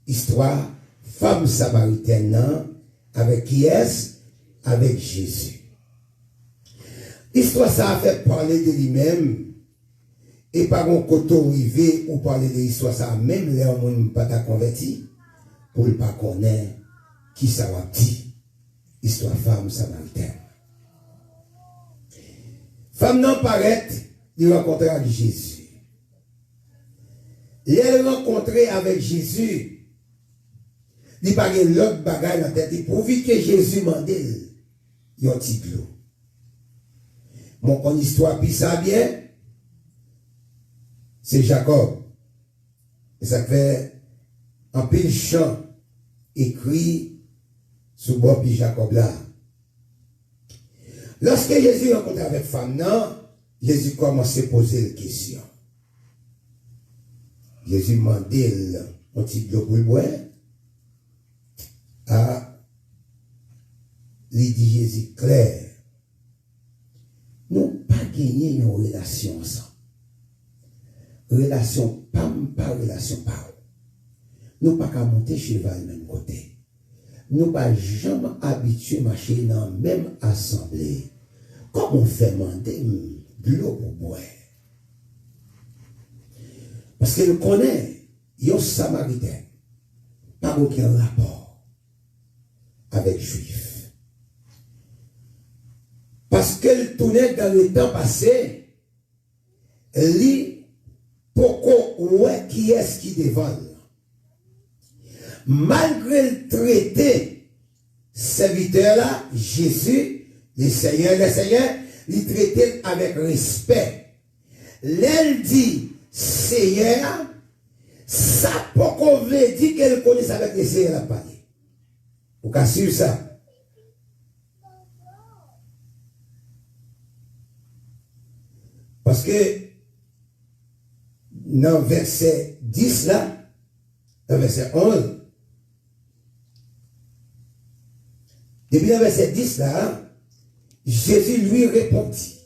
histoire femme samaritaine non, avec qui est-ce? Avec Jésus. L'histoire ça a fait parler de lui-même et par un côté arrivé ou parler de l'histoire ça même les hommes pas ta converti pour ne pas connaître qui ça va dit histoire femme samaritaine. Femme non paraît il rencontrer avec Jésus. Elle rencontrer avec Jésus. Il n'y a pas l'autre bagaille dans la tête. Pourvu que Jésus mande il y a un petit peu. Mon histoire, puis ça bien, c'est Jacob. Et ça fait un pile chant écrit sous bord puis Jacob là. Lorsque Jésus rencontre avec femme, non, Jésus commence à poser la question. Jésus demandait un petit peu pour le boire. Ah, il dit Jésus clair. Nous pas gagné une relation ensemble. Relation pas relation pas. Nous pas qu'à monter cheval même côté. Nous pas jamais habitués à marcher dans la même assemblée. Comment on fait demander de l'eau pour boire? Parce qu'elle connaît, il y a un samaritain, pas aucun rapport avec juif. Parce qu'elle tournait dans le temps passé, elle dit, pourquoi ouais qui est-ce qui dévale? Malgré le traité, serviteur là, Jésus, le Seigneur, il traitait avec respect. L'elle dit, Seigneur, ça pourquoi veut dire qu'elle connaisse avec le Seigneur la parler. Vous cassez ça. Parce que dans verset 10 là, dans verset 11, depuis le verset 10 là, Jésus lui répondit,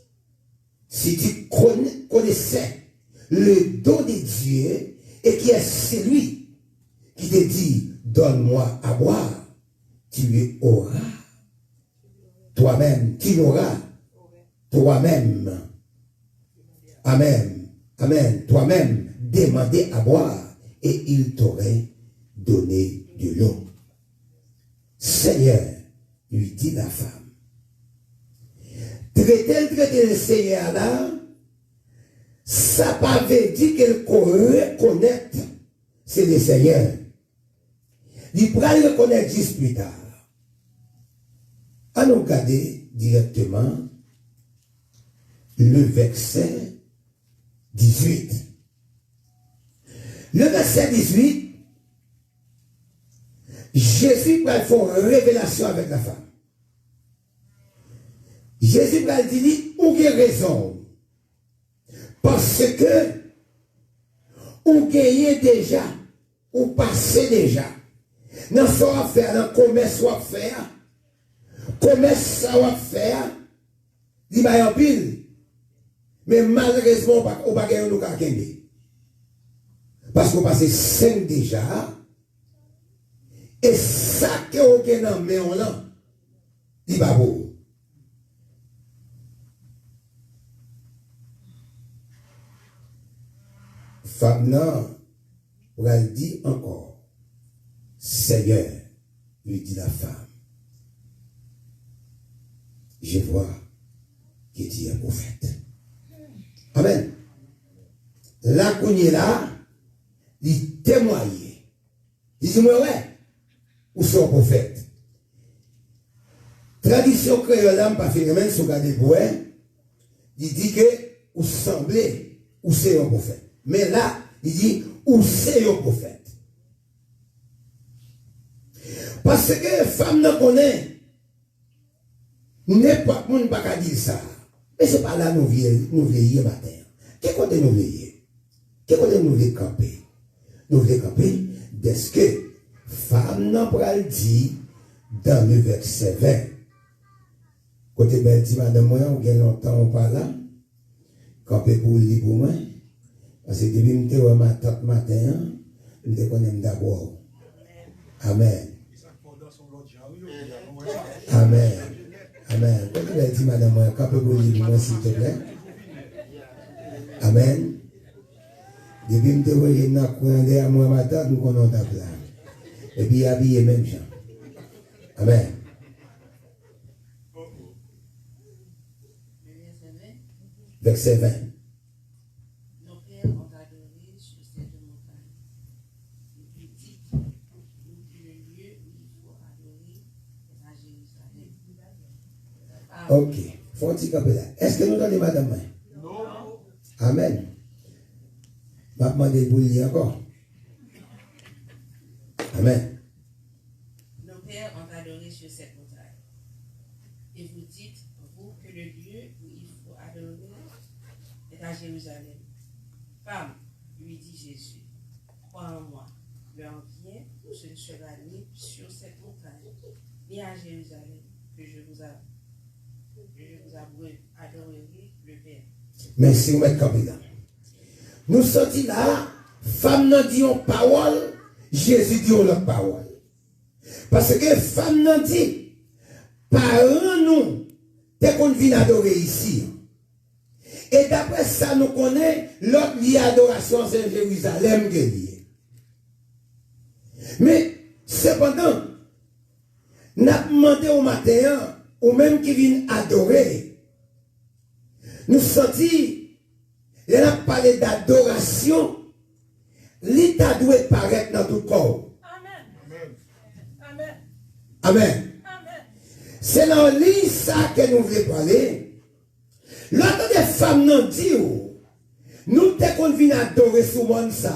si tu connaissais le don de Dieu et qui est celui qui te dit, donne-moi à boire, tu auras toi-même, tu l'auras toi-même. Amen. Amen. Toi-même, demandé à boire et il t'aurait donné de l'eau. Seigneur, lui dit la femme. Traiter le Seigneur là, ça pas veut dire qu'elle reconnaît c'est le Seigneur. Il pourra le reconnaître juste plus tard. À nous regarder directement le verset 18. Le verset 18, Jésus va faire une révélation avec la femme. Jésus va dire, ou avez raison. Parce que, ou gagnez déjà, ou passez déjà. Dans ce qu'on va faire, dans le commerce qu'on va faire, commerce qu'on va faire, il va y avoir pile. Mais malheureusement, on ne va pas gagner. Parce qu'on passe 5 déjà, et ça que on gagne dans mais on l'a, il va beau. Femme non, on va dire encore, Seigneur, lui dit la femme, je vois que tu es prophète. Amen. La cognée là, il témoigne. Il dit, moi, ouais, ou son prophète. Tradition créole, là, pas phénomène, sur garder pour il dit que, ou semblez, ou c'est un prophète. Mais là, il dit, ou c'est un prophète. Parce que femme ne connaît, n'importe qui ne peut pas dire ça. Mais ce n'est pas là nous veillons matin. Qu'est-ce qu'on nous veillons? Qu'est-ce qu'on nous veillons camper? Nous veillons camper dès que femme n'a pas dit dans le verset 20. Côté belle dit, madame, moi, on gagne longtemps, on parle là. Camper pour lui, pour moi. Parce que depuis que je suis ma tante matin, je connais d'abord. Amen. Amen. Amen. Quand tu as dit, madame, quand vous pouvez dire, s'il te plaît. Amen. Depuis que je voyais dans le coin de moi matin, nous connaissons ta place. Et puis habillé même gens. Amen. Verset 20. Nos pères ont adoré sur cette montagne. Et puis dit, le lieu où il faut adorer est à Jérusalem. Ok. Faut un petit camper là. Est-ce que nous donnons madame? Non. Amen. Je vais demander pour lui encore. Amen. Nos pères ont adoré sur cette montagne. Et vous dites, vous, que le lieu où il faut adorer est à Jérusalem. Femme, lui dit Jésus, crois en moi, l'heure vient où ce ne sera ni sur cette montagne, ni à Jérusalem, que je vous adorerai le Père. Merci, M. Capitaine. Nous sortis là, femme n'a dit une parole, Jésus dit une parole. Parce que femme n'a dit, parents nous, dès qu'on vient adorer ici. Et d'après ça, nous connaissons l'autre lié adoration, c'est Jérusalem qui est lié. Mais, cependant, nous avons demandé au matin, ou même qui viennent adorer, nous sortis. Il a parlé d'adoration. L'état doit paraître dans tout corps. Amen. Amen. Amen. Amen. C'est dans l'île ça que nous voulons parler. L'autre des femmes nous dit, nous dès qu'on vient adorer ce monde ça.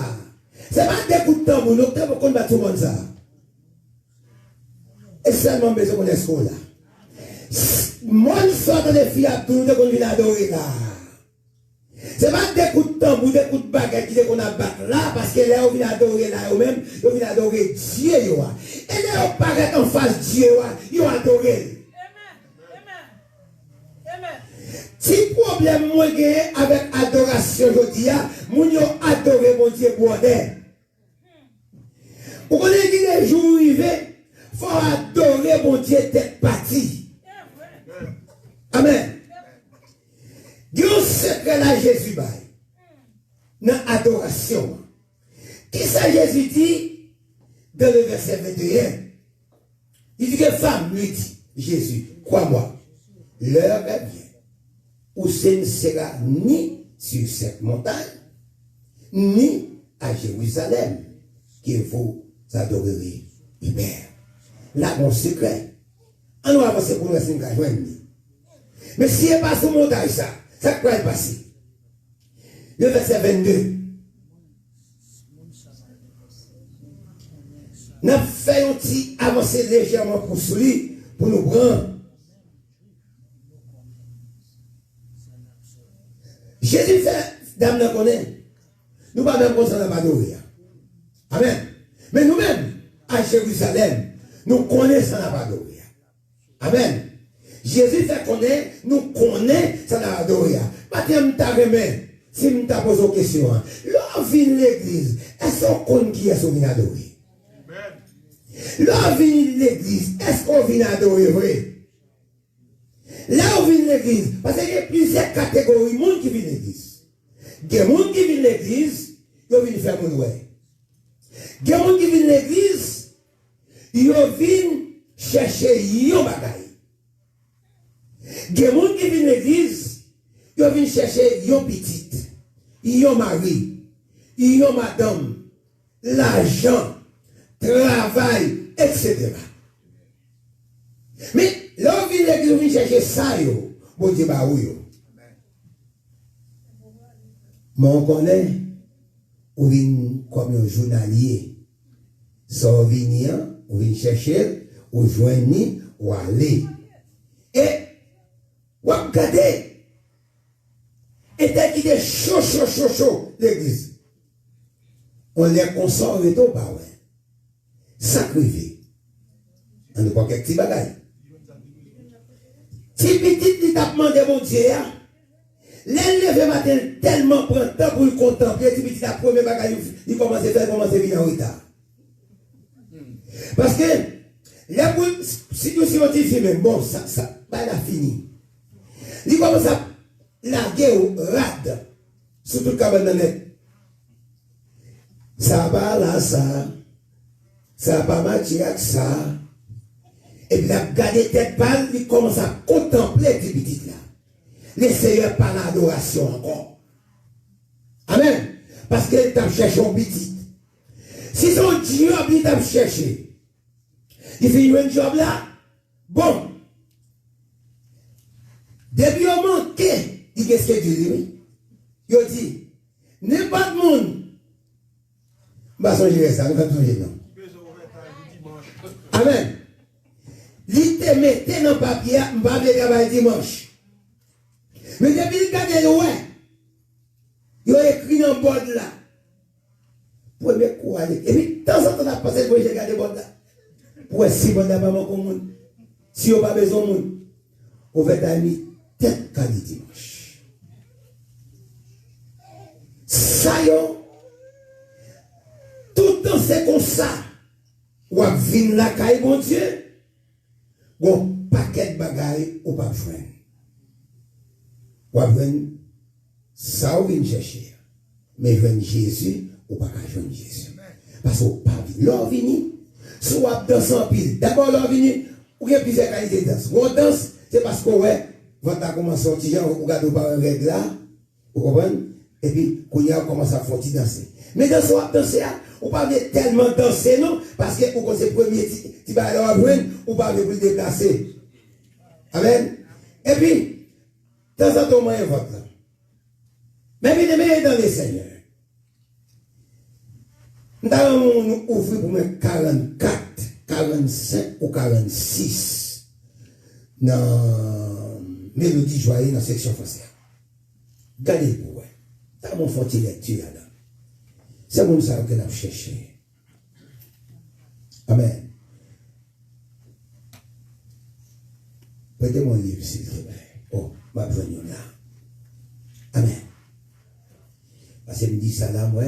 C'est pas des coups de tambour, nous devons qu'on bat tout le monde ça. Et seulement besoin qu'on est ce là. Monde sort des filles à tout, nous devons venir adorer là. C'est pas des coups de tambour, des coups de baguette qui qu'on a battu là, parce que là, on vient adorer là, eux-mêmes, on vient adorer Dieu. Et là, on paraît en face de Dieu, ils ont adoré. Amen. Si problème moi avec adoration, je dis, moun yo adoré mon Dieu pour eux. Vous connaissez que les jours arrivés, il faut adorer mon Dieu tête partie. Amen. Dieu secret là Jésus bail. Dans adoration. Qui ça Jésus dit dans le verset 21? Il dit que femme lui dit, Jésus, crois-moi, l'heure est bien où ce ne sera ni sur cette montagne, ni à Jérusalem que vous adorerez le Père. Là, mon secret. On va avancer pour nous rester dans la mais si il n'est pas sur montagne, ça va passer. Le verset 22. Nous avons fait un petit avancer légèrement pour celui, pour nous prendre. Jésus fait, dame nous connaît. Nous ne pouvons pas même concernant la adorer. Amen. Mais nous-mêmes, à Jérusalem, nous connaissons la adorer. Amen. Jésus fait connaître, nous connaissons ça n'a adoré. Maintenant, si je te pose une question, l'on vient l'église, est-ce qu'on connaît qui est-ce qu'on vient adorer? L'on vient l'église, est-ce qu'on vient adorer? Oui. Là, on vient l'église, parce qu'il y a plusieurs catégories de monde qui viennent l'église. Il y a des gens qui viennent l'église, ils viennent faire mon ouais. Il y a des gens qui viennent l'église, ils viennent chercher yon bagaille. Il y a des gens qui viennent l'église, ils viennent chercher yon petite, yon mari, yon madame, l'argent, travail, etc. Mais là, on vient l'église, on vient chercher ça, bon Dieu, bah oui. Mais on connaît, on vient comme un journalier. Ça, on vient chercher, on joignit, on aller. Et, on regarde, et dès qu'il est chaud, l'église. On les consort et tout, bah ouais. Sacrifié. On ne peut pas quelques petits bagailles. Si petit, il t'a demandé mon Dieu, l'élève matin tellement prend temps pour le contempler, si petit, la première bagaille, il commence à faire, commence à venir en retard. Parce que, si nous sommes filmés, bon, ça, pas la fini. Il commence à larguer au rade, sur tout le cabanet. Ça va là, ça va pas matcher avec ça. Et puis, il a gardé tête pâle, il commence à contempler ces petites là. Les seigneurs par l'adoration encore. Amen. Parce qu'il t'a cherché un petit. Si son job, il t'a cherché, il fait un job là, bon. Depuis au manqué, il qu'est-ce que Dieu dit? Il dit, n'importe monde. Bah, songer ça, nous allons songer non. Amen. Il te mettait dans le papier, je ne vais pas travailler dimanche. Mais depuis le cas de ouais, il a écrit dans le bord là. Premier coup, et puis, de temps en temps, on a passé pour regarder le bord là. Pour si bon n'a pas mon monde. Si on n'a pas besoin de monde, on va t'amener tête quand dimanche. Ça y est, tout le temps c'est comme ça. Ou à venir la caille, bon Dieu. Bon, paquet de bagailles ou pas faire. Ou à venir, ça ou vient chercher. Mais venir Jésus ou pas joindre Jésus. Parce qu'on pas venir. L'or vini, soit danse en pile. D'abord l'or vini, ou il y a plusieurs qualités de danse. On danse, c'est parce qu'on ouais, quand on commence à sortir, on regarde par un règle là, vous comprenez? Et puis, quand on commence à faire danser. Mais dans ce qu'on danser, on pas tellement danser, non? Parce que pour c'est le premier, tu vas aller apprendre, ou pas le déplacer. Amen. Et puis, de temps en temps, on invoque là. Mais bien, les dans les seigneurs. Nous avons ouvert pour moi 44, 45 ou 46 dans Mélodie Joyeuse dans la section française. Regardez pour moi. Dans mon forti lecture là. C'est mon ça que nous cherchons. Amen. Prêtez mon livre, s'il vous plaît. Oh, ma venue là. Amen. Parce que me dit ça là, moi,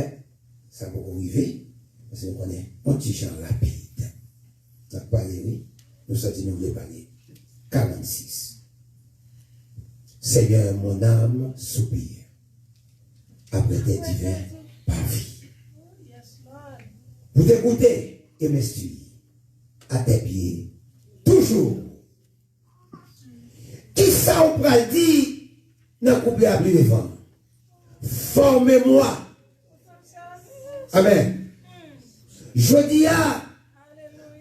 ça va arriver. Parce que nous connaissons un petit chant rapide. Nous avons parlé, oui. Nous sommes nous voulons parler. 46. Seigneur, mon âme soupire. Après tes divins parvis. Vous t'écoutez et m'essuie à tes pieds. Toujours. Qui ça on peut dire dans le couplet à plus devant? Formez-moi. Amen. Je dis à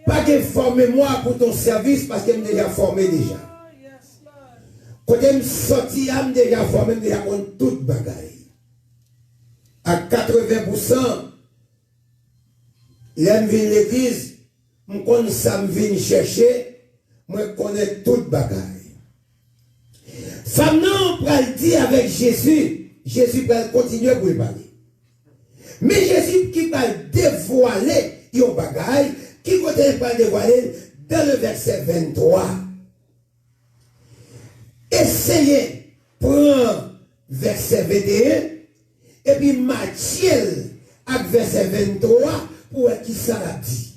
pas que formez-moi pour ton service parce que je suis déjà formé déjà. Quand je suis sorti, je suis déjà formé, je suis déjà contre toute bagaille. À 80%, l'homme vient l'église, je connais ça, je viens chercher, je connais toute bagaille. Femme non, pour le dire avec Jésus, Jésus va continuer pour lui parler. Mais Jésus qui va dévoiler yon bagaille, qui va dévoiler dans le verset 23. Essayez, prendre verset 21, et puis Matthieu avec verset 23, pour voir qui ça l'a dit.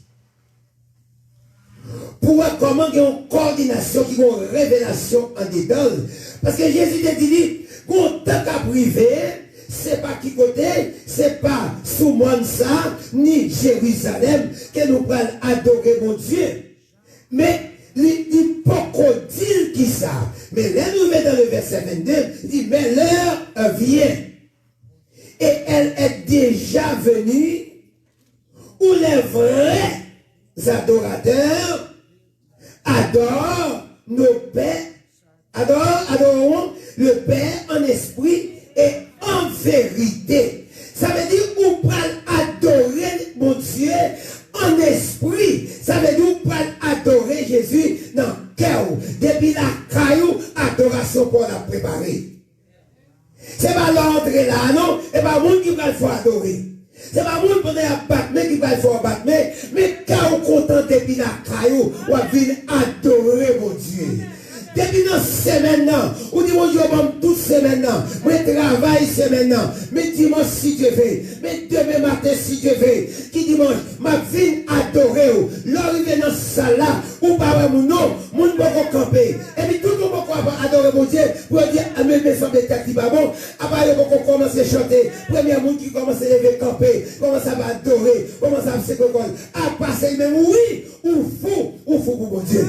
Pour voir comment il y a une coordination, qui a une révélation en dedans. Parce que Jésus a dit, qu'on t'a qu'à privé, c'est pas qui côté, c'est pas sous Mansa, ni Jérusalem, que nous pouvons adorer mon Dieu. Mais, il pas qu'on dit qui ça. Mais là, nous mettons dans le verset 22, il dit, mais l'heure vient. Et elle est déjà venue, où les vrais adorateurs adorent nos pères, adorons le Père en esprit et en vérité. Ça veut dire qu'on peut adorer mon Dieu en esprit. Ça veut dire qu'on peut adorer Jésus dans le cœur. Depuis la caillou, adoration pour la préparer. C'est pas l'ordre là, non? C'est pas le monde qui va le faire adorer. C'est pas le monde qui va le battre, qui va le faire battre. Mais quand on content depuis la caillou, on va venir adorer mon Dieu. Depuis dans semaine, on dit mon Dieu, toute semaine, moi travaille semaine, mais dimanche si tu veux, mais demain matin si tu veux, qui dimanche, ma vie adorer, l'arrivée dans ce salle là, ou pas mon nom, mon bon camper. Et puis tout le monde va adorer mon Dieu, pour dire, ah, mais me semble tête qui va bon. Après, on commence à chanter. Premier monde qui commence à lever camper, commence à adorer, commence à se coller. À passer même, oui, ou fou pour mon Dieu.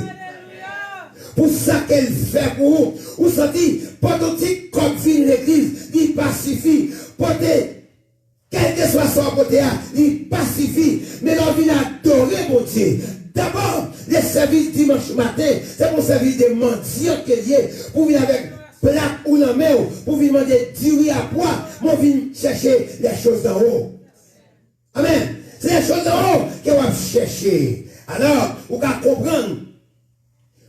Pour ça qu'elle fait pour vous. Vous sentez, pendant que comme fin l'église, il pacifie. Portez, quel que soit son côté, il pacifie. Mais l'on vient adorer mon Dieu. D'abord, les services dimanche matin, c'est mon service de mendiant qu'il y a. Pour venir avec plat ou la main, pour venir demander du à poids, mon vient chercher les choses d'en haut. Amen. C'est les choses d'en haut qu'on va chercher. Alors, vous pouvez comprendre.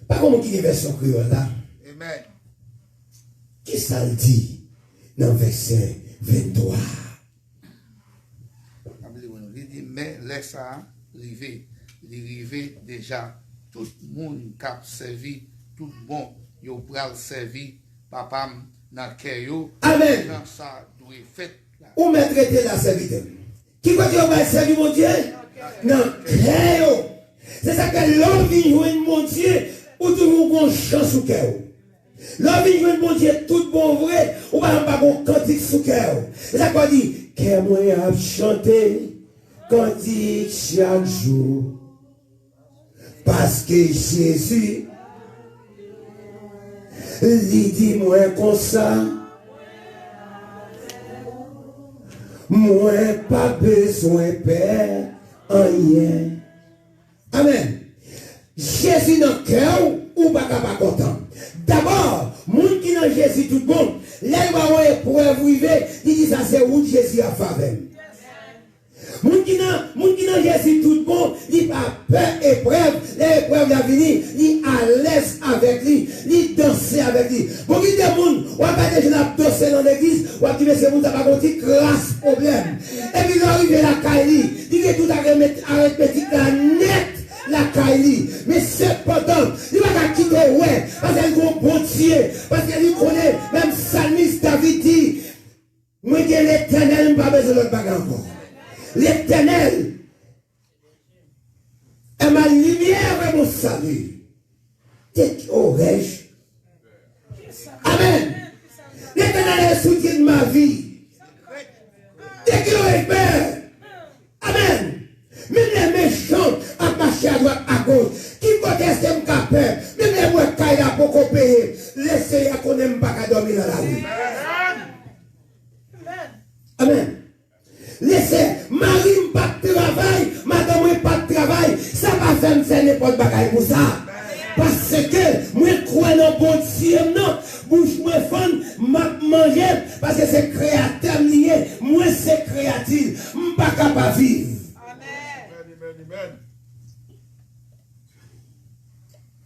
Pas comme qui est version créole là. Amen. Qui ça le dit dans verset 23? Il dit, mais laisse ça arriver. Il arrive déjà. Tout le monde qui a servi, tout le monde qui a servi, papa, dans le cœur. Amen. Dans ça, doit fait. Où me traiter la serviteur? Qui va dire, on va servir mon Dieu? Non, cœur. C'est ça que l'homme vient jouer mon Dieu. Ou toujours une chance sous cœur. L'homme vient jouer mon Dieu, tout bon vrai, ou pas un cantique sous cœur. C'est ça qu'on dit, que moi a chanté, cantique chaque jour. Parce que Jésus, il dit moi comme ça, moi pas besoin père, rien. Amen. Jésus dans le cœur ou pas content. D'abord, moun qui dans Jésus tout bon, là il va épreuve arriver, il dit ça c'est où Jésus a faveur. Moun qui dans Jésus tout bon, il pas peur épreuve, l'épreuve va venir, il à l'aise avec lui, il danser avec lui. Bon qui des moun, on va pas déjà danser dans l'église, on va dire c'est moun ça pas conti grâce problème. Et puis il arrive la Kaili, il dit tout à arrête petit la net. La Kaili, mais cependant, il va pas quitter, ouais, parce qu'il est un bon Dieu, parce qu'il connaît, même Psalmiste David dit, moi, l'Éternel, je n'ai pas besoin de l'autre bagarre encore. L'Éternel est ma lumière et mon salut. Dès qu'il aurais-je. Amen. L'Éternel est le soutien de ma vie. Dès qu'il aurait peur. Amen. Même les méchants à marcher à droite, à gauche. Qui conteste me peur. Même les mots qui là pour qu'on paye. Laissez à qu'on n'aime pas qu'à dormir dans la rue. Amen. Laissez, Marie pas de travail, madame pas de travail. Ça va faire n'importe bagaille pour ça. Parce que moi crois dans bon Dieu, non. Bouche moi fond, manger parce que c'est créateur lié. Moi c'est créatif. Je pas capable de vivre.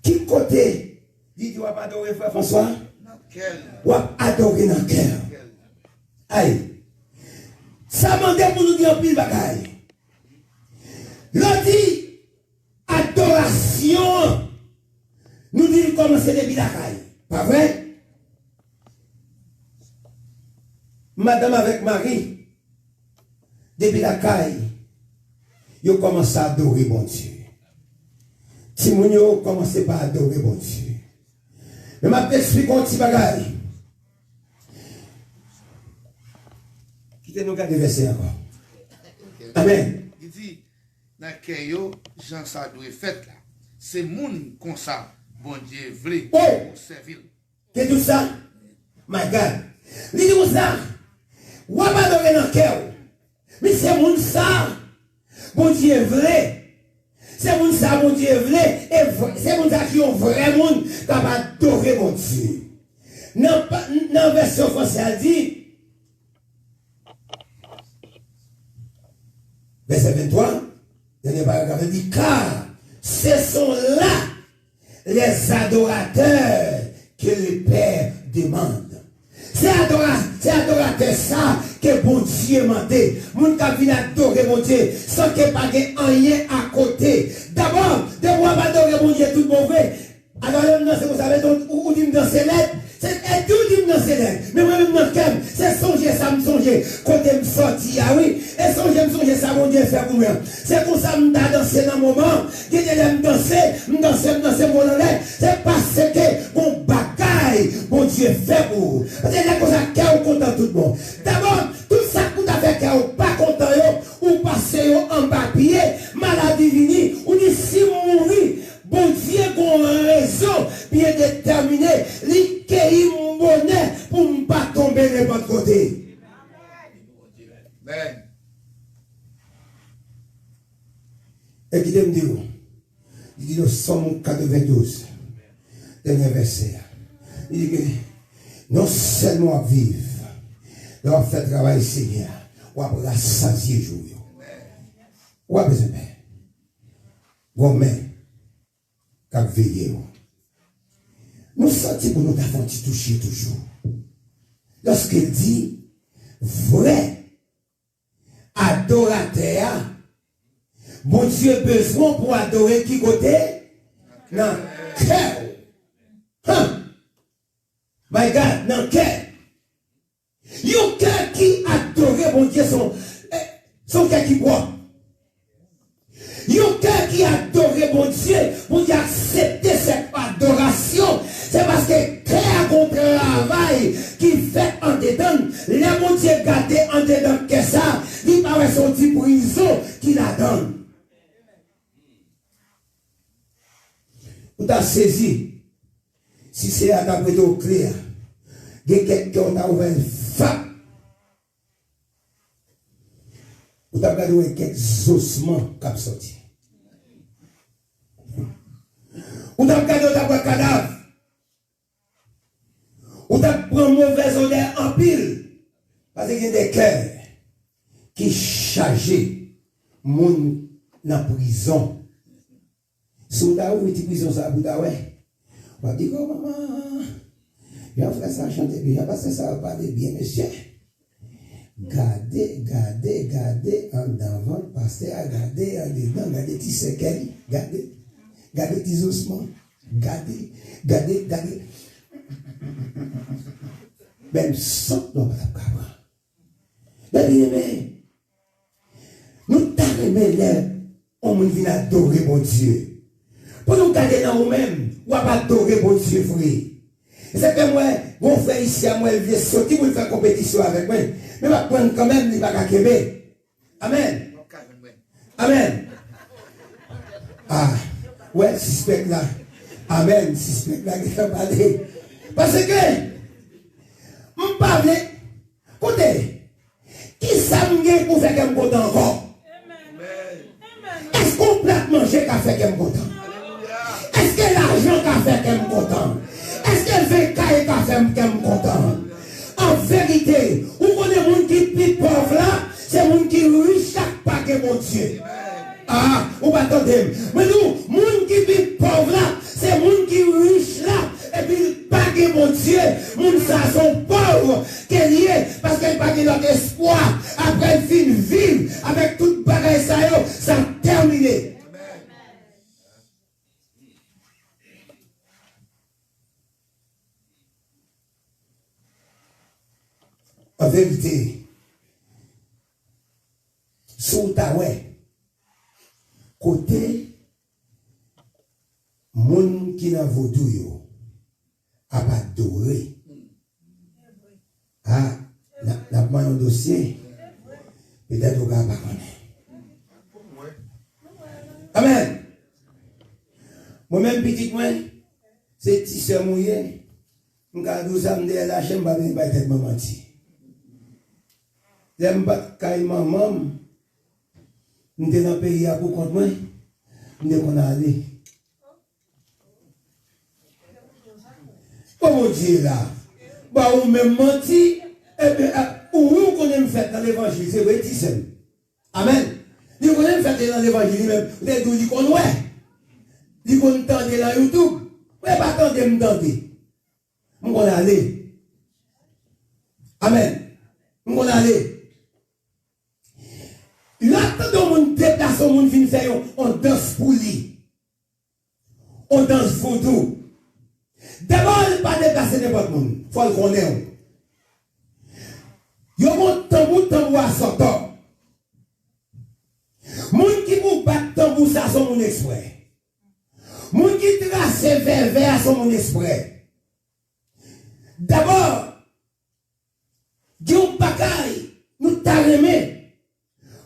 Qui côté dit tu vas pas adorer frère François? Ou adorer dans le cœur. Aïe. Ça m'a dit pour nous dire pile bagaille. L'on dit adoration. Nous dit commencer depuis la caille. Pas vrai? Madame avec Marie, depuis la caille, ils ont commencé à adorer bon Dieu. Si vous avez commencé par adorer bon Dieu. Mais je vais t'expliquer un petit bagage. Quittez-nous garder verset encore. Amen. Il dit, dans le cœur, Jean ça doit faire là. C'est moun comme ça, bon Dieu voulait pour servir. C'est tout ça? My God. Il dit comme ça. Ou pas adorer dans le cœur. Mais c'est moun ça. Bon Dieu voulait. C'est moun ça, mon Dieu voulait. Et c'est moun ça qui ont vraiment capable d'adorer mon Dieu. Dans la version française, elle dit, verset 23, dernier paragraphe, elle dit, car ce sont là les adorateurs que le Père demande. C'est adorateur ça que bon Dieu m'a dit. Moun ka vient adorer mon Dieu sans que pas rien à côté. D'abord, de moi adorer mon Dieu tout mauvais. Alors vous savez où dit dans ses lettres, c'est tout dit dans ses lettres. Mais moi même dans cœur, c'est songer ça me songer côté me sortir ah oui, et songer me songer ça mon Dieu fait pour moi. C'est pour ça me dans ses dans le moment, qui est danser, mon l'air, c'est parce que mon bagaille, mon Dieu fait pour vous. Parce que la cause à cœur content tout le monde. D'abord, tout ça que vous avez cœur pas content, ou passez en bas pied, maladie vini, ou d'ici mourir. Bon Dieu, qu'on raison bien déterminé, li qui mon bonheur pour ne pas tomber de votre côté. Amen. Et qui me dit, il dit dans Somme 92, dernier verset, il dit que non seulement vivre, on fait travail Seigneur, on va rassasier jour. On va besoin de qu'a veillé. Nous sentons pour nous avons touché toujours. Lorsqu'il dit vrai adorateur, bon Dieu besoin pour adorer qui côté? Dans cœur. My God, dans cœur. Yon cœur qui adore bon Dieu son cœur qui boit. Yon cœur qui adore bon Dieu, pour accepter cette adoration, c'est parce que cœur un travail qui fait en dedans, les bon Dieu gardé en dedans que ça, il paraît son petit prison qui la donne. Vous avez saisi, si c'est à la au clair, il y a quelqu'un qui a ouvert une femme. Vous avez regardé quelques ossements qui sont sortis. Vous avez regardé un cadavre. Vous avez pris une mauvaise odeur en pile. Parce qu'il y a des cœurs qui chargent les gens dans la prison. Si vous avez une prison, ça vous avez. Vous avez dit, oh maman, je vais faire ça chanter bien, parce que ça va parler bien, monsieur. Gardez en avant, pasteur, gardez en dedans, gardez tes séquelles, gardez tes ossements, gardez. Même sans nous, mais nous t'arrêtons on vient adorer mon Dieu. Pour nous garder dans nous-mêmes, on va adorer mon Dieu, frère. C'est que moi, mon frère ici, moi, il vient sortir pour faire compétition avec moi. Mais je vais prendre quand même, il va pas québer. Amen. Amen. Ah, ouais, suspect là. Amen, suspect là qui va parler. Parce que, je parle, écoutez, qui ça me pour faire qu'elle me content encore? Est-ce qu'on peut manger qu'à faire qu'elle me content? Est-ce que l'argent qu'a fait qu'elle me content? Est-ce qu'elle fait qu'elle qu'a fait qu'elle me content? En vérité, vous connaissez les gens qui sont plus pauvres là, c'est les gens qui sont riches chaque paquet, mon Dieu. Ah, vous pas attendre. Mais nous, les gens qui sont plus pauvres là, c'est les gens qui sont riches là, et puis paquet, mon Dieu, les gens sont pauvres, qu'elle y est, parce qu'elle paquet leur espoir, après ils finissent vivre, avec toute bagaille ça a terminé. En vérité, sous ta côté, moun qui n'a vaudou yo, a pas adoré. Ah, la main un dossier, peut-être qu'on va pas connaître. Amen. Moi-même, petit moi, c'est petit soeur mouillé, je vais vous amener la chambre, je vais être menti. J'aime pas quand maman, nous sommes dans le pays à pour contre moi, nous sommes allés. Comment dire là? Bah, ou même menti, et bien, ou vous connaissez fait dans l'évangile, c'est vrai, c'est amen. Vous connaissez fait dans l'évangile, même, vous êtes dit qu'on ouais. Vous connaissez tenter dans YouTube, vous n'avez pas tenter me tenter. Nous allons aller. Amen. Nous allons aller. Là, quand on déplace, on vient faire, on danse pour lui. On danse vaudou. D'abord, il ne pas déplacer n'importe qui. Il faut le connaître. Il y a un tambour à sortir. Moun qui vous bat tambour ça sont mon exprès. Moun qui trace vers sont mon exprès. D'abord, Dieu bagaille nous t'arrêter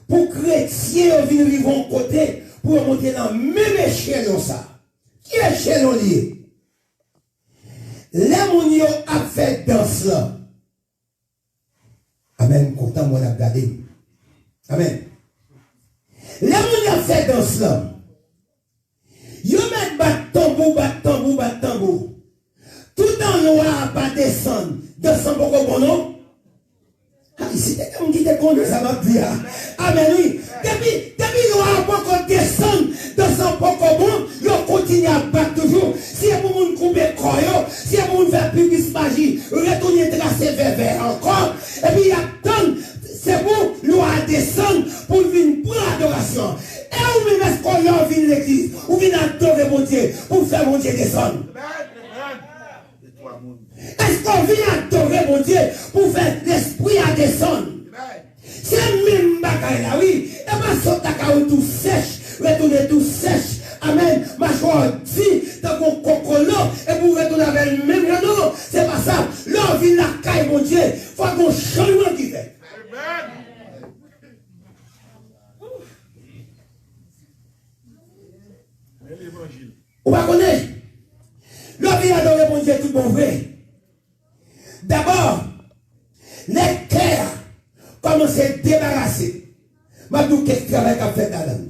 pour chrétiens venir vivre côté pour monter dans même échelle ça. Qui échelle on lié? Les moun yo a fait danse là. Amen, content moi la regarder. Amen. Les moun yo a fait danse là. Yo met bat tambour. Tout en noir pas descendre. Descendre beaucoup bon non? Ah, ici, comme qui te conduit, ça va dire. Amen, oui. Depuis, noir pas descendre, descendre beaucoup bon, yo continue à battre toujours. Si y a pour moun couper croyo, si y a pour moun faire public magie, retourner tracer vers encore, et puis y a tant, c'est pour loi descendre pour venir pour l'adoration. Et ou même est-ce qu'on vient venir l'église, ou vient adorer mon Dieu, pour faire mon Dieu descendre. Est-ce qu'on vient adorer mon Dieu pour faire l'esprit à descendre? C'est même bagaille là, oui. Et pas sauter tout sèche, retourner tout sèche. Amen. Mâchoire dit, dans mon cocolo, et pour retourner avec le même non, c'est pas ça. Là, on vient la caille, mon Dieu. Faut qu'on changement qui fait. Vous ne connaissez pas? Là, on vient adorer mon Dieu tout bon vrai. D'abord, les cœurs commencent à se débarrasser. Maintenant, qu'est-ce que travail qu'a fait Adam?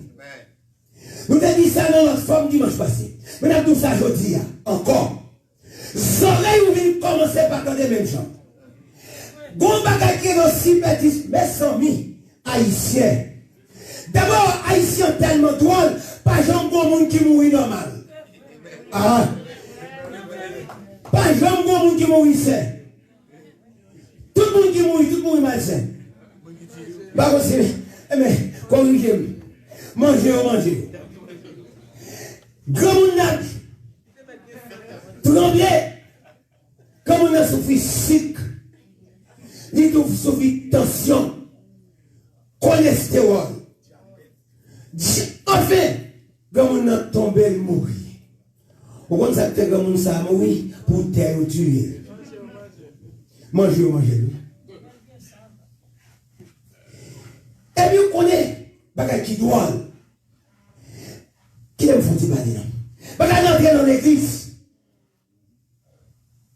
Nous avons dit ça dans notre forme dimanche passé. Mais nous avons tout ça aujourd'hui. Encore. Les oreilles ou viennent commencer par entendre les mêmes gens. Gon bagay qui est aussi petit, mais sans mi, haïtien. D'abord, haïtien tellement drôle, pas jamais bon monde qui mourit normal. Ah. Pas jamais bon monde qui mourit sain. Tout le monde qui mourit, tout le monde malsain. Pas possible. Mais, corrigez-moi. Mangez. Grand monde n'a tremblé. Comme on a souffert sucre, il a souffert tension, cholestérol. Enfin, quand on a tombé, il mourit. Pourquoi ça fait comme ça mourir pour terre ou tuer? Mangez. Et puis on connaît, bagay qui doit. Qui aime foutre bagay non? Bagay entrer dans l'église.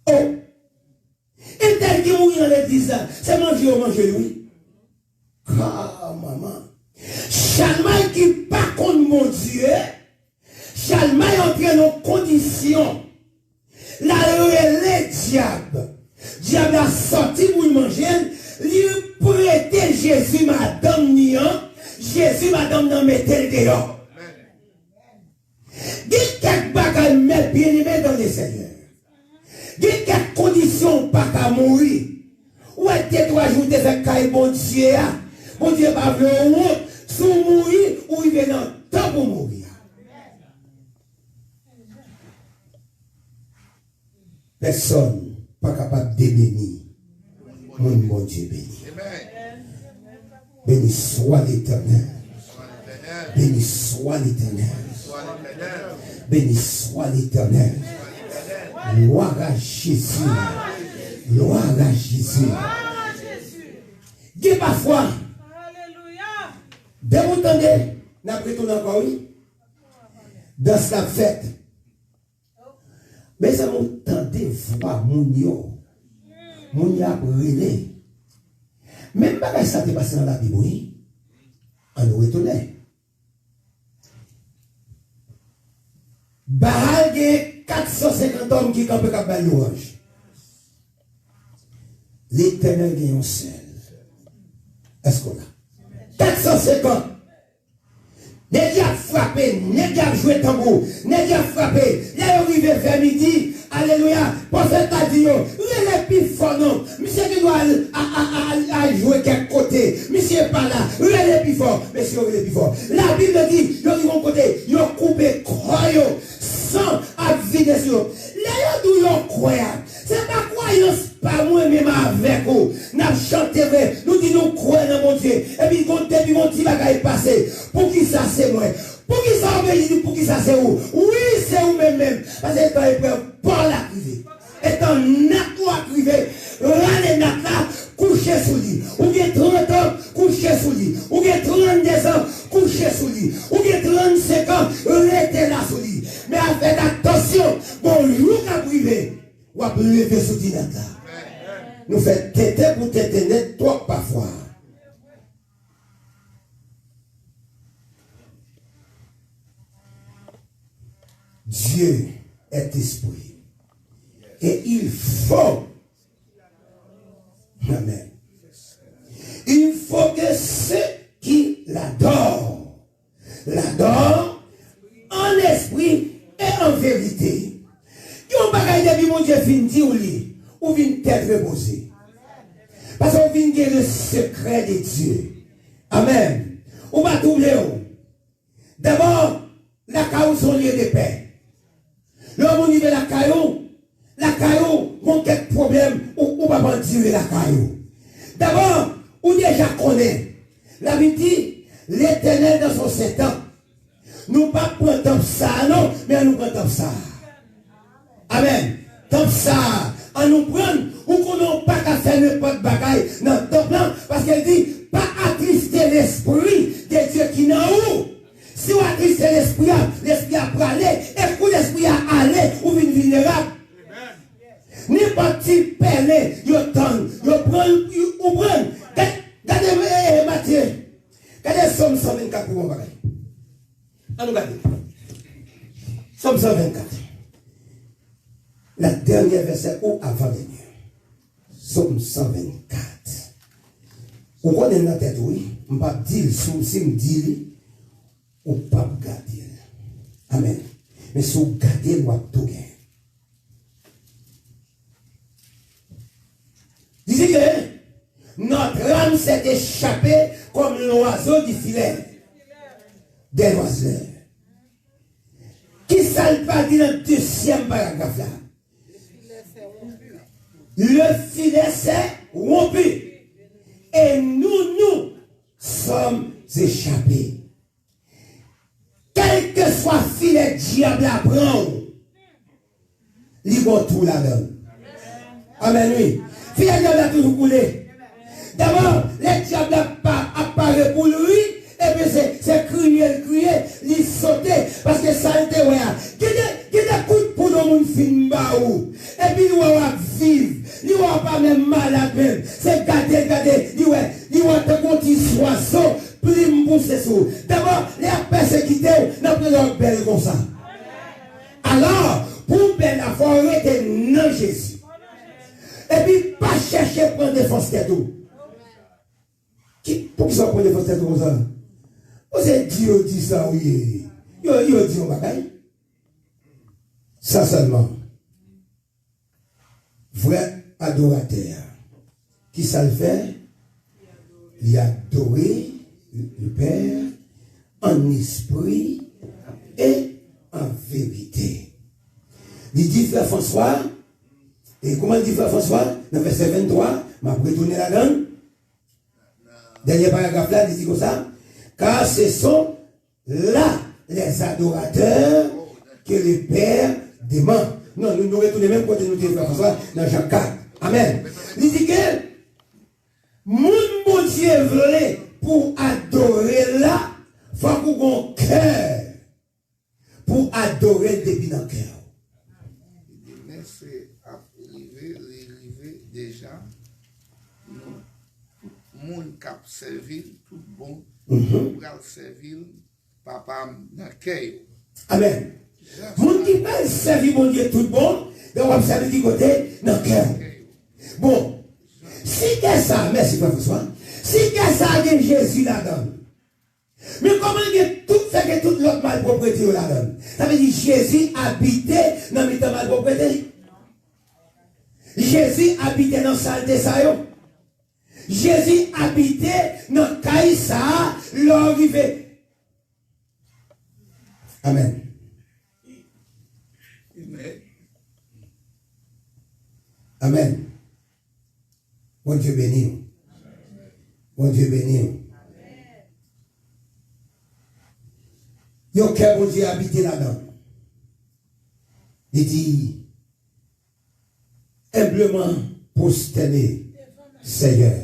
Oh! Et tel qui mourit dans l'église là, c'est manger oui. Ah maman. Chalmaï qui pas contre mon Dieu. Chalmaï entre nos conditions. Là, le diable. Diable a sorti pour manger. Lui prêter Jésus, madame Nian. Jésus, madame Nian, mettez le dehors. Il y a quelques bagages bien aimés dans le Seigneur. Il y a quelques conditions pas qu'à mourir. Ou est-ce que tu ajoutes avec caille bon Dieu? Bon Dieu va venir honte sous mourir ou il vient dans le temps pour mourir. Personne pas capable de bénir. Mon bon Dieu béni. Béni soit l'Éternel. Béni soit l'Éternel. Béni soit l'Éternel. Gloire à Jésus. Gloire à Jésus. Dieu parfois. Dès vous entendez, n'a pris ton encore oui. Dans sa fête. Mais ça vous entendez voir mon yo. Mon yo a brûlé. Même pas ça t'est passé dans la Bible, oui. On nous retourne. Bahal de 450 hommes qui campent à louange. L'Éternel est un seul. Est-ce qu'on a? 450. N'est-ce pas frappé, n'est-ce pas joué tambour, n'est-ce pas frappé. Il est arrivé vers midi. Alléluia. Prophète a dit, il est plus fort, non. Monsieur qui doit jouer quelque côté. Monsieur n'est pas là. Il est plus fort. Monsieur il est plus fort. La Bible dit, il est de mon côté. Il a coupé croyant sans à vider sur. Là, il y a croyant. C'est pas croyance, pas moi-même avec vous. Nous chantons vrai. Nous disons nous croyons dans mon Dieu. Et puis, quand on dit bagaille passé. Pour qui ça c'est moi. Pour qui ça obéit, pour qui ça c'est où? Oui, c'est où même. Parce que quand il peut pas la priver. Et un acte ou à priver, râler l'acte là, coucher sous lui. Ou bien 30 ans, coucher sous lui. Ou bien 32 ans, coucher sous lui. Ou bien 35 ans, rester là sous lui. Mais faites attention, bon, jour à priver, ou à lever sous lui là. Nous faisons tété pour tété net, toi parfois. Dieu est esprit. Et il faut, amen, il faut que ceux qui l'adorent en esprit et en vérité. Yon bagay de mon Dieu fin di ou vin tête reposée. Parce qu'on vient dire le secret de Dieu. Amen. On va trouver. D'abord, la caillou son lieu de paix. L'homme au niveau de la caillou, mon quelques problèmes, ou va pas tirer la caillou. D'abord, on déjà connaît. La Bible dit, l'Éternel dans son 7 ans. Nous pas prendre ça, non, mais nous prendre ça. Amen. Comme ça, on nous prend, ou qu'on n'a pas qu'à faire n'importe bagaille dans le temps plan, parce qu'elle dit, pas attrister l'esprit de Dieu qui n'a où. Si on attriste l'esprit a pralé, et pour l'esprit a allé, ou une vulnérable. N'importe qui pelle, il prend, ou prend. Regardez Matthieu, regardez Somme 124 pour mon bagaille. On nous regarde. Somme 124. La dernière verset ou avant-dernier. Somme 124. Ou qu'on est dans la tête, oui. On ne va pas dire, si on dit, ou pas garder. Amen. Mais si on garde, on va tout gagner. Disait que notre âme s'est échappée comme l'oiseau du filet des oiseleurs. Qui s'est pas dit dans le deuxième paragraphe là? Le filet s'est rompu. Et nous sommes échappés. Quel que soit filet diable à prendre, il va tout là-dedans. Amen, oui. Filet diable a toujours coulé. D'abord, les diables apparaissent pour lui, et puis c'est crier, il sauter, parce que ça a été, ouais, il y a des coups de poudre dans mon film, et puis il va vivre. Il ne va pas même malade même. C'est garder. Il va te compter soissons, plus me pousser sous. D'abord, les persécutés, n'a pas leur belle comme ça. Alors, pour belle la forêt de non Jésus. Et puis, pas chercher à prendre des fausses têtes. Pour qu'ils soient prendre des fausses têtes comme ça? Vous avez dit ça, oui. Il dit on bagaille. Ça seulement. Vrai adorateur. Qui ça le fait? Il adorer le Père en esprit et en vérité. Il dit frère François, et comment il dit frère François? Dans le verset 23, m'a retourné la donne. Dernier paragraphe là, il dit comme ça. Car ce sont là les adorateurs que le Père demande. Non, nous retournons même côté nous frère François dans Jean 4. Amen. Il dit que mon Dieu voulait pour adorer là, il faut qu'on ait un cœur pour adorer depuis dans le cœur. Mais c'est arrivé déjà, tout le monde qui a servi, tout bon, pour servir papa dans le cœur. Amen. Moun qui peut servir mon Dieu tout bon, donc on va servir du côté dans le cœur. Bon, si que ça, merci Frère François, si que ça a Jésus là-dedans, mais comment il tout fait que toute l'autre malpropriété là-dedans? Ça veut dire Jésus habitait dans le malpropriété. Jésus habitait dans la saleté ça. Jésus habitait dans le caïssa, l'arrivée. Amen. Amen. Bon Dieu béni. Bon Dieu béni. Yon cœur bon Dieu habité là-dedans. Il dit, humblement prosterné, Seigneur,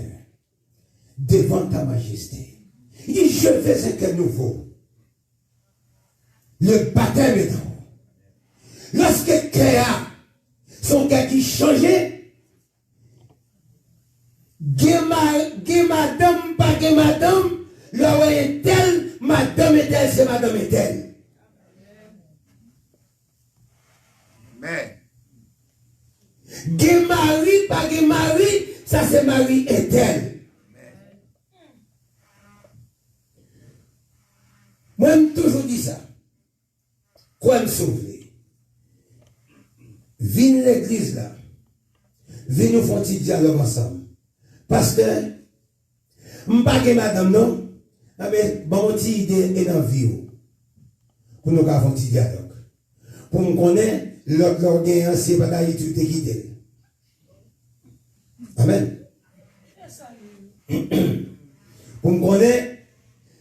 devant ta majesté. Il dit, je fais un cœur nouveau. Le baptême est en haut. Lorsque cœur son cœur qui changeait, gué madame, pas gué madame, l'heure est telle, madame est telle, c'est madame est telle. Amen. Gué mari, pas gué mari, ça c'est mari est telle. Moi, je toujours dit ça. Quoi me sauver? Viens l'église là. Viens nous faire un petit dialogue ensemble. Pasteur, je ne pas que madame non. Mais bon, petit idée est dans la vie. Pour nous faire un petit dialogue. Pour nous connaître, l'autre gagnant, c'est pas d'ailleurs tout est quitté. Amen. Pour nous connaître,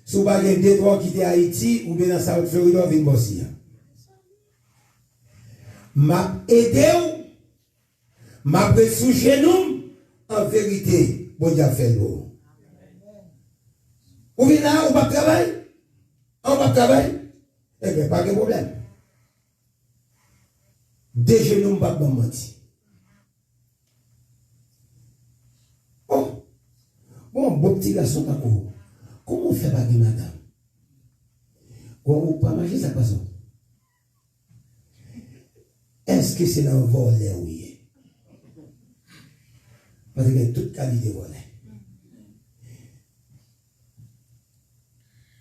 si vous avez des droits qui étaient à Haïti ou bien dans South Florida, vous venez bosser. M'a aidé ou m'a pris sous genou en vérité, bon Dieu a fait l'eau. Ou venez là, ou pas travailler? On va travailler? Eh bien, pas de problème. Des genoux, pas de mentir. Oh, bon petit garçon, comment on fait baguer madame? Comment on peut manger ça passe? Est-ce que c'est dans le volet ou y est? Parce qu'il y a toute qualité de volet.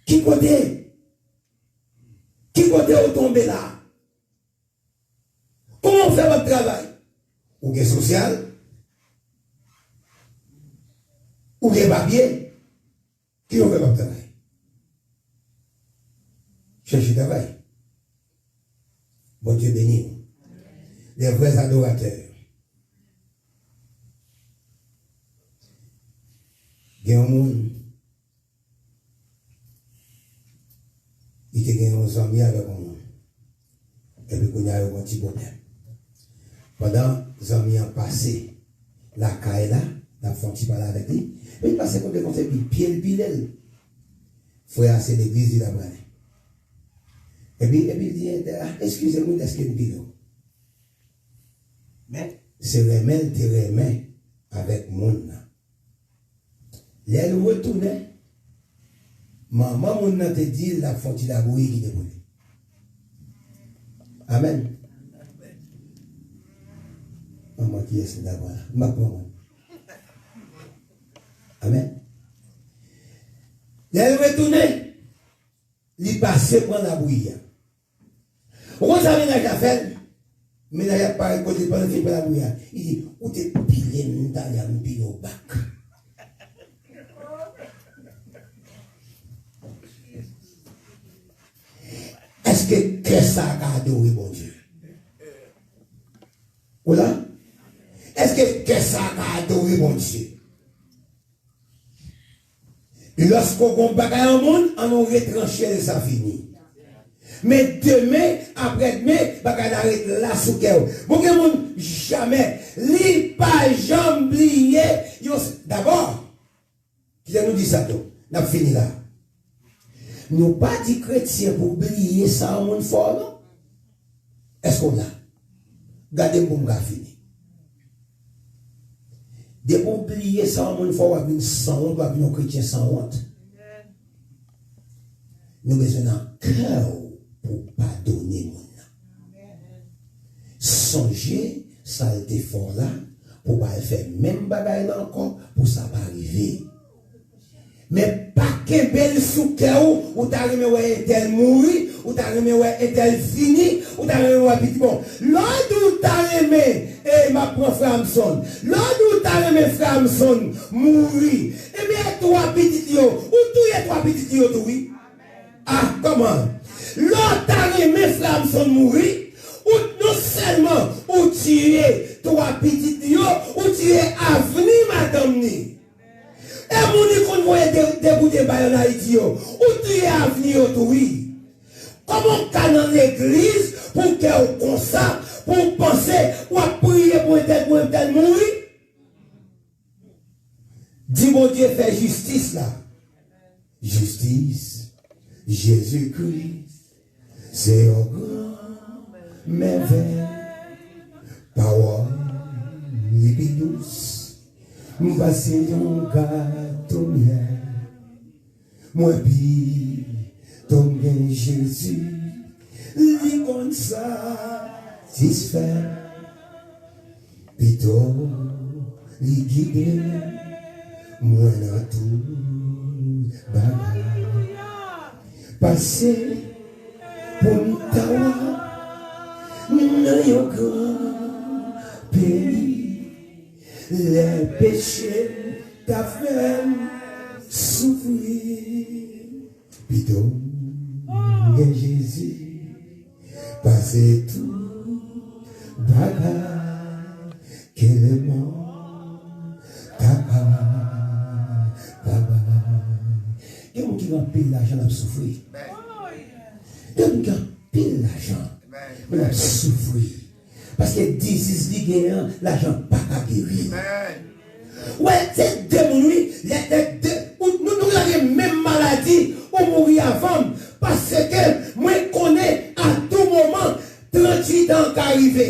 Qui côté vous tombez là? Comment on fait votre travail? Ou est social? Ou est papier? Qui on fait votre travail? Cherchez travail. Bon Dieu béni vous. Les vrais adorateurs. Il y a un monde. Il était un ami avec moi. Et puis, il y a eu un petit problème. Pendant les amis ont passé la caille là, la fonti parler avec lui. Mais il passait comme des conseils, pied le pilel. Frère, c'est l'église, il a parlé. Et puis il dit, excusez-moi, est-ce qu'il y a une pile? Mais c'est remède, tu remèdes avec mon nom. L'aile retourne. Maman, mon nom te dit, la fonti la bouille qui déboule. Amen. Maman qui est là-bas. Maman. Amen. L'aile retourne. Il passe prendre la bouille. Pourquoi ça vient à la fait? Mais il n'y a pas de côté de la bouille. Il dit, où t'es pilé, t'as un pile au bac. Est-ce que ça a adoré mon Dieu? Voilà? Est-ce que ça a adoré mon Dieu? Lorsqu'on combat un monde, on a retranché et ça finit. Mais demain, après-demain, on va arrêter là sous cœur. Pour que le monde jamais, li pas jamais oublié. D'abord, qui nous dit ça tout? On a fini là. Nous pas dit chrétiens pour oublier ça au monde fort, non? Est-ce qu'on a? Gardez pour me fini. De pour oublier ça au monde fort, on va venir sans honte, on va venir chrétien sans honte. Nous besoin d'un cœur pour pardonner mon nom. Songez, ça a été fort là, pour pas faire même bagaille là encore, pour ça pas arriver. Mais pas que belle sous cœur, ou t'as remis ouais tel mourir, ou t'as remis ouais tel fini, ou t'as remis ouais petit bon. L'autre où t'as remis, et ma propre Framson, l'autre où t'as remis Framson mourir, et bien toi petit yo, ou tout est toi petit yo tout oui. Ah, comment? L'autre t'as remis Framson mourir, ou non seulement, ou tuer toi petit yo, ou tuer avenir madame ni. Et mon dit qu'on voyait des bouts de bail en Haïti, où tu es avenir, oui. l'église pour qu'elle comme ça, pour penser ou à prier pour un tel mourir. Dis mon Dieu, fait justice là. Justice, Jésus-Christ, c'est un grand merveille. Parole, libre douce, m'passer ton gâteau miel. Moi, puis, ton bien Jésus, lui comme ça, satisfait. Plutôt, lui guider, moi dans tout bagage. Passer pour m'tawa, dans un grand pays, les péchés t'a fait souffrir. Plutôt, Jésus, passer tout bagage, qu'elle est mort, il y a des gens qui ont payé l'argent à souffrir. Il y a des gens qui ont payé l'argent à souffrir. Parce que 10 is gagnant, l'argent pas à guérir. Ouais, c'est deux nuits, nous avons la même maladie, on mourit avant. Parce que moi, je connais à tout moment 38 ans qui arrivent.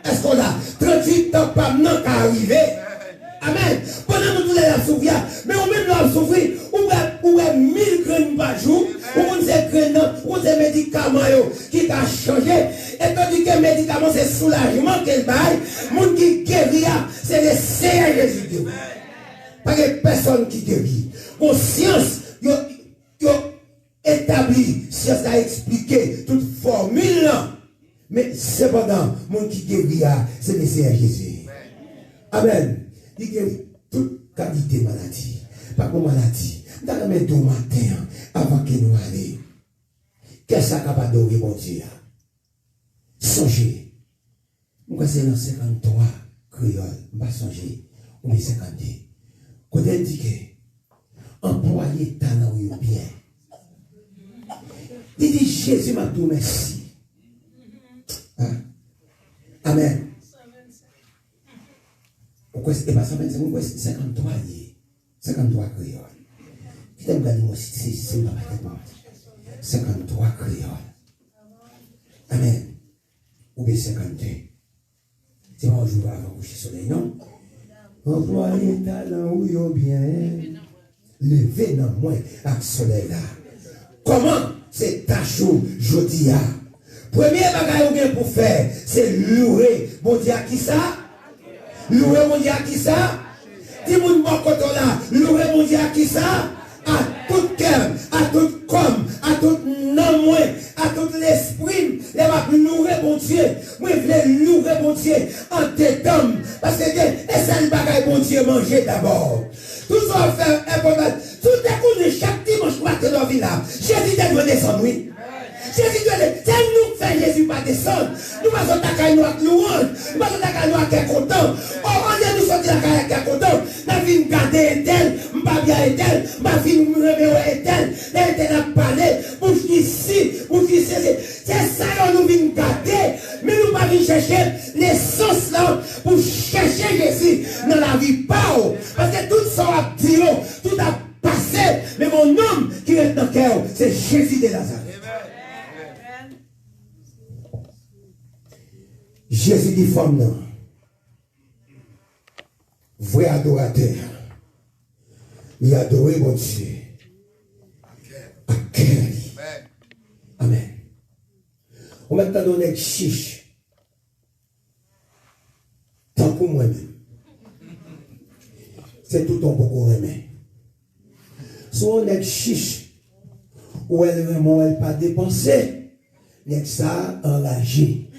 Est-ce qu'on a 38 ans pas maintenant qui arrivent? Amen. Pendant que nous les souffrir, mais on même nous souffrir, ou 1000 graines par jour, ou ces graines, ou ces médicaments qui ont changé, et tandis que les médicaments c'est soulagement qu'elle baille, moun qui guérit, c'est le Seigneur Jésus. Pas que personne qui guérit. Conscience, yo établi, science a expliqué toute formule là. Mais cependant, moun qui guérit, c'est le Seigneur Jésus. Amen. Il guérit toute qualité de maladie. Pas comme maladie. Dans le matin, avant que nous allions, qu'est-ce que capable de mon Dieu? Songez. Moi, c'est dans 53 créole. Je ne vais pas songer. On est 52. Quand elle dit que employé talent ou bien. Il dit Jésus m'a tout merci. Hein? Amen. Pourquoi c'est pas 125, pourquoi c'est 53 liés? 53 créoles. Qui t'a regardé moi si c'est pas mal. 53 créoles. Amen. Ou bien 52. C'est pas un jour avant coucher soleil, non? Employé talent ou bien. Levé dans moi avec soleil là. Comment c'est ta chou jodi a? Premier bagage ou bien pour faire, c'est louer bon Dieu à qui ça? Louer mon Dieu à qui ça? Dis-moi mon coton là, louer mon Dieu à qui ça? À tout cœur, à tout corps, à tout nom, à tout l'esprit, les va louer mon Dieu. Moi je veux louer mon Dieu en tête d'homme. Parce que c'est le bagage mon Dieu manger d'abord. Tout ça va faire important. Tout à coup de chaque dimanche matin dans la ville là, Jésus doit descendre, oui. Jésus doit descendre. C'est nous qui faisons Jésus pas descendre. Nous ne sommes pas nous avec louange. Nous ne sommes pas nous avec content. On est nous sommes avec content. Nous venons garder tel, nous ne pas bien tel, nous venons nous remettre tel. Tel a parlé, bouche ici, bouche ici. C'est ça que nous venons garder. Mais nous ne pas venir chercher l'essence là pour chercher Jésus dans la vie. Parce que tout ça a dit, tout a passé. Mais mon homme qui est dans le cœur, c'est Jésus de Nazareth. Jésus dit femme non. Vrai adorateur. Il adore mon Dieu. À cœur. Amen. On va te donner chiche. Tant pour moi-même. C'est tout ton beaucoup remet. Soit on est chiche. Ou elle vraiment elle pas dépensé. N'est ça enragé.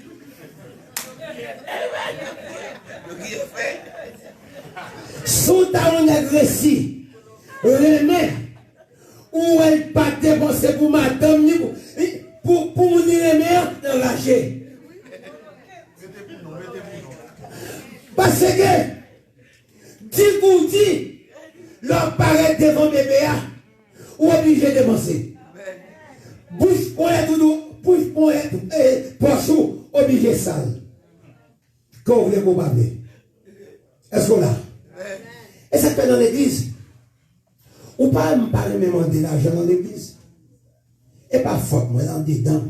Sous ta on agressif, remet, ou elle pas dépensé pour madame, pour nous remettre enragé. Parce que, dit pour dit, l'homme paraît devant bébé, ou obligé de dépenser. Bouche pour tout, bouche pour pochou, obligé sale. Quand vous voulez qu'on parle. Est-ce qu'on l'a? Et ça fait dans l'église. Ou pas me parler même de l'argent dans l'église. Et pas faute, moi, dans dedans.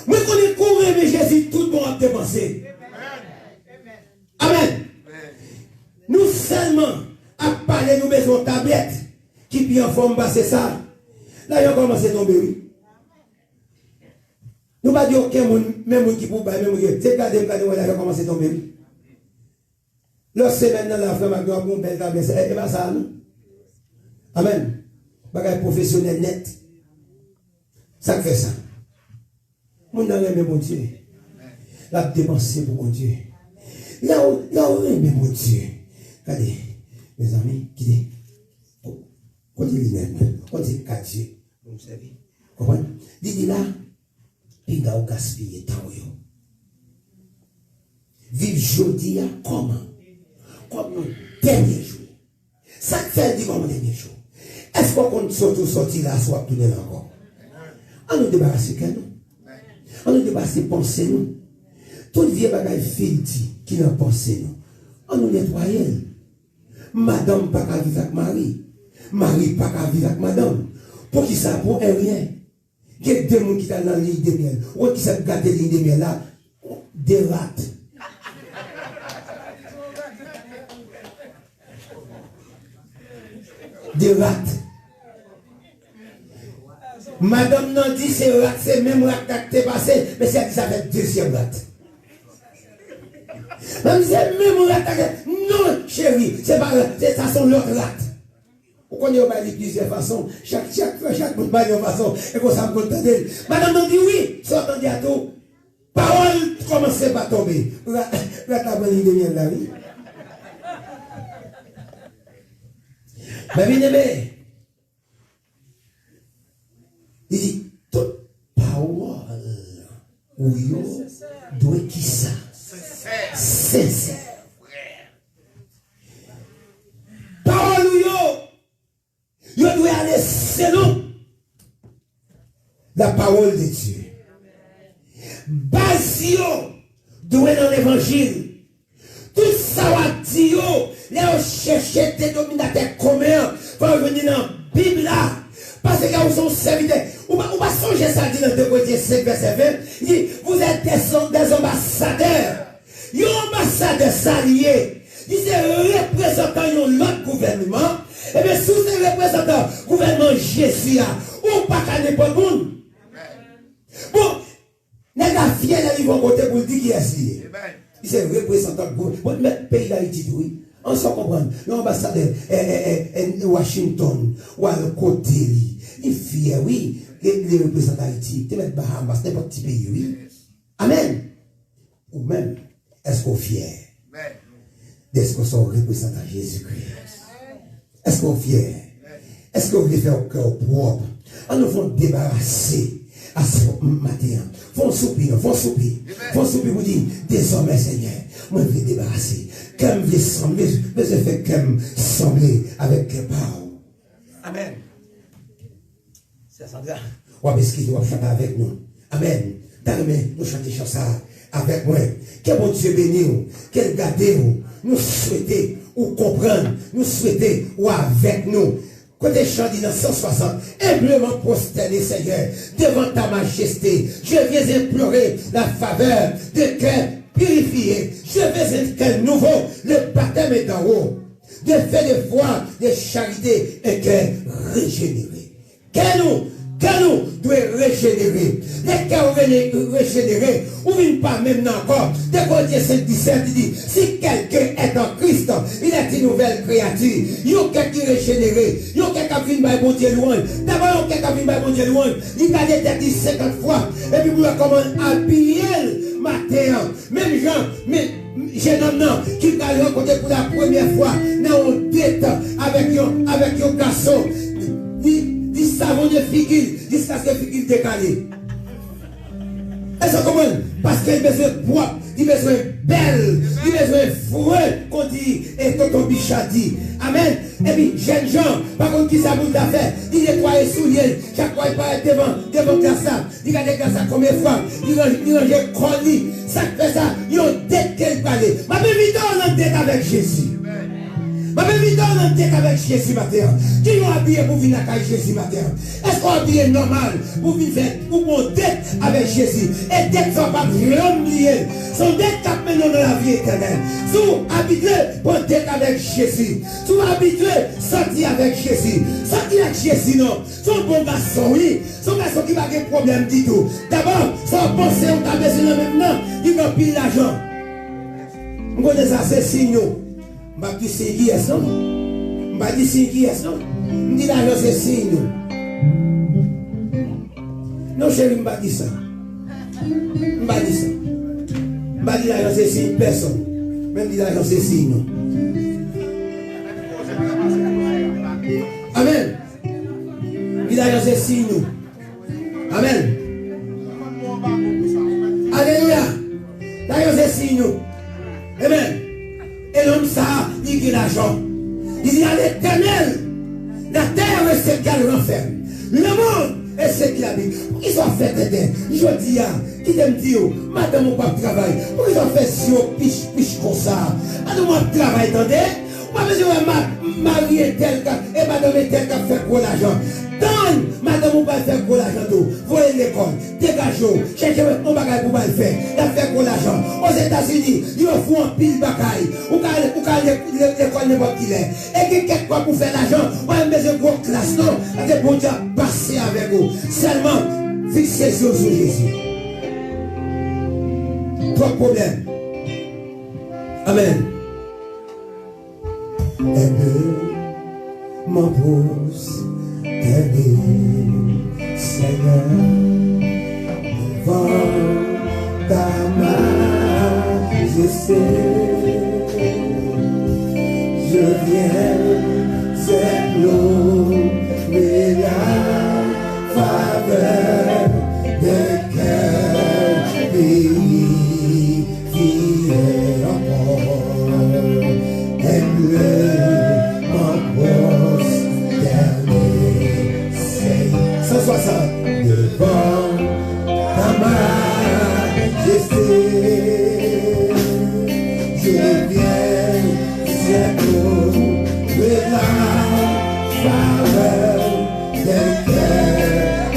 Moi, quand on courir avec Jésus, tout le monde a dépensé. Amen. Nous seulement, à parler, nous besoin de tablettes qui bien en forme passer ça. Là, ils ont commencé à tomber, oui. Nous ne pas dire aucun monde, même qui peut pas, même qui c'est gardé, là, ils ont commencé à tomber, oui. Lorsque maintenant la femme a une belle tablette, c'est pas ça, non? Amen. Bagage professionnel net. Ça fait ça. Mon n'a rien mon Dieu. La dépenser pour mon Dieu. Là où aimé mon Dieu. Regardez, mes amis, qui dit, on dit l'inène, on dit 4 Dieu. Vous savez, comprenez? Dit là, il n'a pas gaspillé tant. Vive jeudi comment? Comme le dernier jour. Ça fait dire comme le dernier jour. Est-ce qu'on surtout sortir là, soit tourner encore? On nous débarrasse que nous. On nous débarrasse penser nous. Tout vieux bagage filti qui n'a pensé nous. On nous nettoyer. Madame pas qu'à vivre avec Marie. Marie pas qu'à vivre avec madame. Pour qui ça? Pour rien. Il y a deux gens qui sont dans la ligne de miel. Ou qui sont gâtés la ligne de miel là. Des rats. Des rats. Madame n'a dit c'est rat, c'est même rat qui est passé, mais c'est ça fait deuxième rat. Même c'est même rat. Non, chérie, c'est pas c'est ça sont l'autre rat. Vous connaissez pas plusieurs façons, chaque monde va une façon, et qu'on s'en compte d'elle. Madame n'a dit oui, soit entendu à tout. Parole commence à tomber. Rat a pris de miel là, oui. Mais bien aimé, il dit, toute parole, ou yo, doit qui ça? Sincère. Parole ou yo doit aller selon la parole de Dieu. Base yo doit dans l'évangile. Tout ça va dire, là, on cherche des dominateurs communs pour venir dans la Bible là. Parce que vous sont serviteurs. On va songer ça dit dans 2 Corinthiens 5, verset 20. Il dit, vous êtes des ambassadeurs. Les ambassadeurs s'alliés. Il dit, c'est représentant de l'autre gouvernement. Et bien, sous ces représentants, gouvernement Jésus, ou pas qu'à n'importe monde. Bon, les gars fiers, ils vont côté pour dire qui est assis. Il s'est représentant de notre pays d'Haïti, oui. On s'en comprend. L'ambassadeur Washington, ou à le côté, il est fier, oui. Les représentants d'Haïti, tu mets Bahamas, n'importe quel pays, oui. Amen. Ou même, est-ce qu'on est fier d'être son représentant Jésus-Christ? Est-ce qu'on est fier? Est-ce qu'on veut faire au cœur propre? On nous fait débarrasser à ce matin. Font soupir pour dire, désormais Seigneur, moi je vais débarrasser. Comme je vais sembler, je vais faire comme sembler avec les paroles. Amen. C'est Sandra. Ou est-ce qu'il doit chanter avec nous? Amen. D'ailleurs, nous chantons ça avec moi. Que bon Dieu bénisse, qu'elle garde nous souhaiter ou comprendre, nous souhaiter ou avec nous. Côté chant dit dans 160, humblement prosterné Seigneur, devant ta majesté, je viens implorer la faveur de cœur purifié. Je viens un cœur nouveau, le baptême est d'en haut, de fait de foi, de charité, un cœur régénéré. Que nous doit régénérer. Les cœurs régénérés, ou même pas maintenant encore. De Corinthiens 5, 17, il dit, si quelqu'un est en Christ, il est une nouvelle créature. Il y a quelqu'un qui est régénéré. Il y a quelqu'un qui vient bon Dieu loin. D'abord, il y a quelqu'un qui vient bon Dieu loin. Il a été dit 50 fois. Et puis, vous comment habiller le matin. Même gens, mais jeune homme qui a rencontré pour la première fois dans un date avec un garçon. Il savon de figure jusqu'à ce que figure décalée. Est-ce que vous comprenez? Parce qu'il a besoin de propre, il a besoin de belle, il a besoin de fouet, qu'on dit, et tonton Bichat dit, Amen. Et puis, jeunes gens, par contre, qui ça vous a fait? Il nettoie les souliers. Chaque fois, il paraît devant classe. Il regarde les classes combien de fois. Il range les colis. Ça fait ça. Il y a une dette qu'elle parlait. Ma belle vie dans une dette avec Jésus. Ma belle vie dans une dette avec Jésus matin. Qui ont habillé pour venir à Jésus matin? Est-ce qu'on habillé normal pour vivre pour mon dette avec Jésus? Et dette ne sont pas vraiment liées. Son dette qui maintenant dans la vie éternelle. Sous habitué pour dette avec Jésus. Sous habitué sortir avec Jésus. Sortir avec Jésus non. Son bon garçon, oui. Son garçon qui n'a pas de problème du tout. D'abord, son pensée, on t'a besoin maintenant. Il va pile l'argent. On connaît ça, c'est signe. Je ne vais pas dire signe qui est, non? Je ne vais pas dire signe qui est, non? Je dis l'argent, c'est signe. Non, chérie, je ne vais pas dire ça. Je ne vais pas dire ça. Je ne vais pas dire l'argent, c'est signe, personne. Même dire l'argent, c'est signe. Amen. Dis l'argent, c'est signe. Amen. Alléluia. L'argent, c'est signe. Amen. Et l'homme ça, il dit l'argent. Il dit à l'Éternel, la terre est ce qu'elle renferme. Le monde est ce qu'il habite. Pour qu'ils soient fait d'aider. Je dis à, qui t'aime dire, madame, mon papa travaille. Pour qu'ils soient fait si on piche comme ça. Madame, mon travail, attendez. Moi, je vais marier tel cas, et madame tel cas fait pour l'argent. Donne, madame, on va faire pour l'argent tout. Voyez l'école, dégagez-vous, cherchez un bagage pour le faire. Il a fait pour l'argent. Aux États-Unis, ils font un pile bagaille. Ou quand l'école n'importe qui est. Et qui quelque part pour faire l'argent, on a besoin de vos classes, non? C'est pour dire passer avec vous. Seulement, fixez sur Jésus. Trois problèmes. Amen. Aide mon pouce. Seigneur, devant ta majesté, je viens éprouver la faveur de cœur pays qui est encore. Aime-le, mon proche. 160 devant ta majesté, je viens éprouver la faveur des cœurs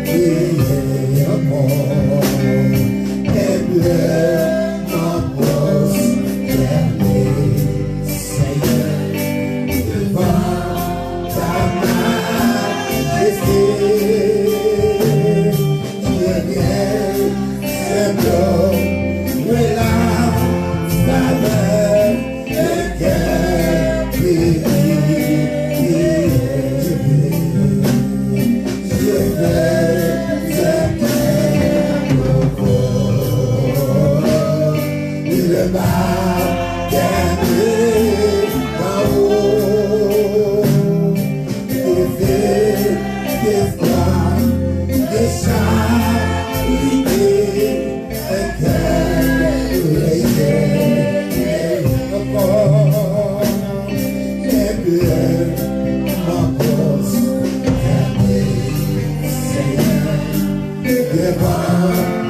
qui est encore. Aime-le, mon proche, Seigneur, devant ta Devant